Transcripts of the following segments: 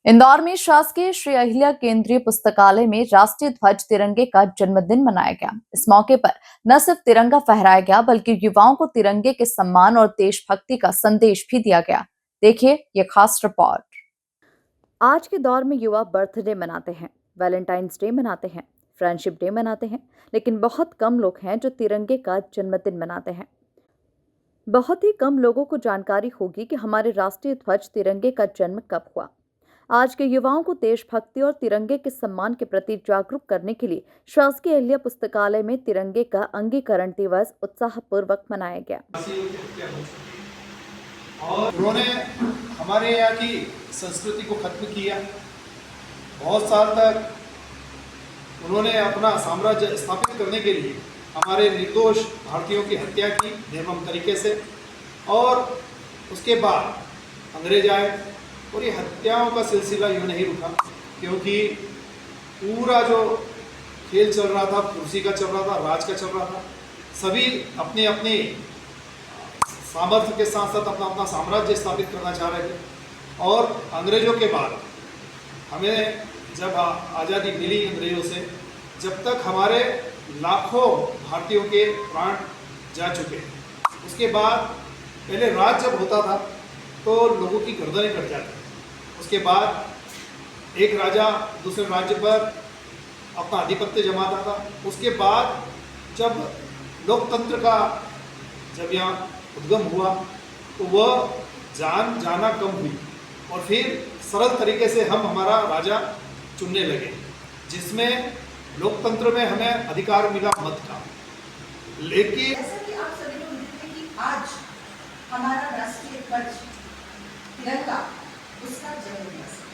इंदौर में शासकीय श्री अहिल्या केंद्रीय पुस्तकालय में राष्ट्रीय ध्वज तिरंगे का जन्मदिन मनाया गया। इस मौके पर न सिर्फ तिरंगा फहराया गया बल्कि युवाओं को तिरंगे के सम्मान और देशभक्ति का संदेश भी दिया गया। देखिए ये खास रिपोर्ट। आज के दौर में युवा बर्थडे मनाते हैं, वैलेंटाइंस डे मनाते हैं, फ्रेंडशिप डे मनाते हैं, लेकिन बहुत कम लोग हैं जो तिरंगे का जन्मदिन मनाते हैं। बहुत ही कम लोगों को जानकारी होगी कि हमारे राष्ट्रीय ध्वज तिरंगे का जन्म कब हुआ। आज के युवाओं को देशभक्ति और तिरंगे के सम्मान के प्रति जागरूक करने के लिए शासकीय अहिल्या पुस्तकालय में तिरंगे का अंगीकरण दिवस उत्साहपूर्वक मनाया गया। और उन्होंने हमारे यहाँ की संस्कृति को खत्म किया। बहुत साल तक उन्होंने अपना साम्राज्य स्थापित करने के लिए हमारे निर्दोष भारतीयों की हत्या की निर्मम तरीके से, और उसके बाद अंग्रेज आए और ये हत्याओं का सिलसिला यूँ नहीं रुका, क्योंकि पूरा जो खेल चल रहा था, कुर्सी का चल रहा था, राज का चल रहा था, सभी अपने अपने सामर्थ्य के साथ साथ अपना अपना साम्राज्य स्थापित करना चाह रहे थे। और अंग्रेज़ों के बाद हमें जब आज़ादी मिली अंग्रेज़ों से, जब तक हमारे लाखों भारतीयों के प्राण जा चुके, उसके बाद पहले राज जब होता था तो लोगों की गर्दनें कट जाती, उसके बाद एक राजा दूसरे राज्य पर अपना आधिपत्य जमाता था, उसके बाद जब लोकतंत्र का जब यहाँ उद्गम हुआ तो वह जाना कम हुई और फिर सरल तरीके से हम हमारा राजा चुनने लगे, जिसमें लोकतंत्र में हमें अधिकार मिला मत का। लेकिन जैसा कि आप सभी लोग देखते हैं कि आज हमारा राष्ट्रीय ध्वज तिरंगा उसका जन्मदिवस है।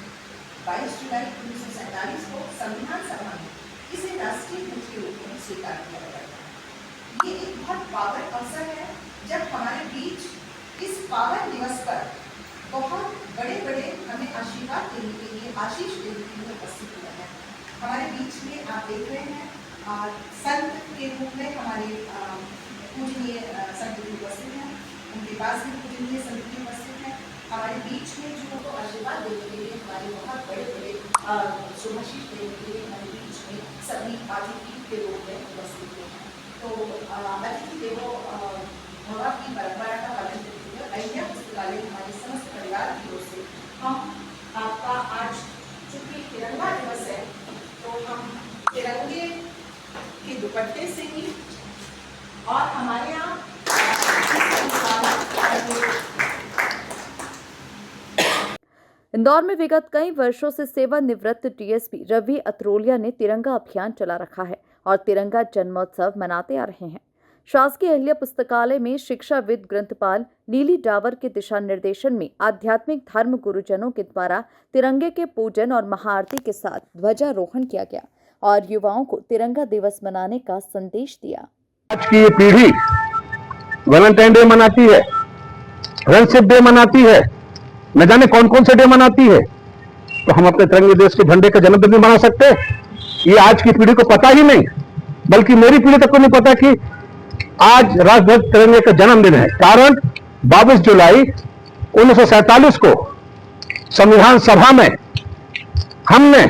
22 जुलाई 1947 को संविधान सभा में इसे राष्ट्रीय ध्वज के रूप में स्वीकार किया गया था। ये एक बहुत पावन अवसर है जब हमारे बीच इस पावन दिवस पर बहुत बड़े बड़े हमें आशीर्वाद देने के लिए, आशीष देने के लिए उपस्थित हुए हैं। हमारे बीच में आप देख रहे हैं संत के रूप में हमारे पूजनीय संत जी उपस्थित हैं, उनके पास भी पूजनीय संत जी उपस्थित हैं। हमारे बीच में जो तो आशीर्वाद देने के लिए, हमारे बहुत बड़े बड़े शुभाशीष देने के लिए हमारे बीच में सभी अतिथि के रूप में उपस्थित हैं। तो अतिथि देवो भव की परंपरा का पालन करते हुए अहिल्या पुस्तकालय हमारे समस्त परिवार की ओर से हम आपका आज चूंकि तिरंगा दिवस है तो हम तिरंगे के दुपट्टे से ही और हमारे यहाँ इंदौर में विगत कई वर्षों से सेवानिवृत्त डीएसपी रवि अत्रोलिया ने तिरंगा अभियान चला रखा है और तिरंगा जन्मोत्सव मनाते आ रहे हैं। शासकीय अहिल्या पुस्तकालय में शिक्षाविद ग्रंथपाल नीली डावर के दिशा निर्देशन में आध्यात्मिक धर्म गुरुजनों के द्वारा तिरंगे के पूजन और महाआरती के साथ ध्वजारोहण किया गया और युवाओं को तिरंगा दिवस मनाने का संदेश दिया। आज की ये पीढ़ी वैलेंटाइन डे मनाती है, फ्रेंडशिप डे मनाती है, न जाने कौन कौन से डे मनाती है, तो हम अपने तिरंगे देश के झंडे का जन्मदिन भी मना सकते हैं? ये आज की पीढ़ी को पता ही नहीं, बल्कि मेरी पीढ़ी तक को नहीं पता कि आज राष्ट्रध्वज तिरंगे का जन्मदिन है। कारण 22 जुलाई 1947 को संविधान सभा में हमने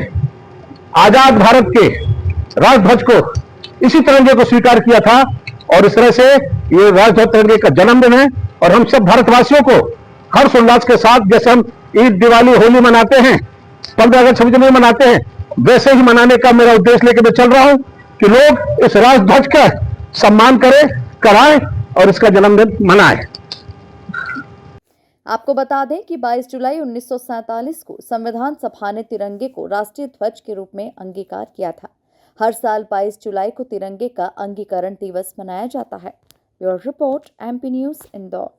आजाद भारत के राष्ट्रध्वज को, इसी तिरंगे को स्वीकार किया था और इस तरह से ये राष्ट्रध्वज तिरंगे का जन्मदिन है। और हम सब भारतवासियों को हर्ष उल्लास के साथ, जैसे हम ईद, दिवाली, होली मनाते हैं, 15 अगस्त, 26 जनवरी मनाते हैं, वैसे ही मनाने का मेरा उद्देश्य लेकर मैं चल रहा हूं कि लोग इस राष्ट्रध्वज का सम्मान करें, कराएं और इसका जन्मदिन मनाएं। आपको बता दें कि 22 जुलाई 1947 को संविधान सभा ने तिरंगे को राष्ट्रीय ध्वज के रूप में अंगीकार किया था। हर साल 22 जुलाई को तिरंगे का अंगीकरण दिवस मनाया जाता है। Bureau report, MP news, Indore.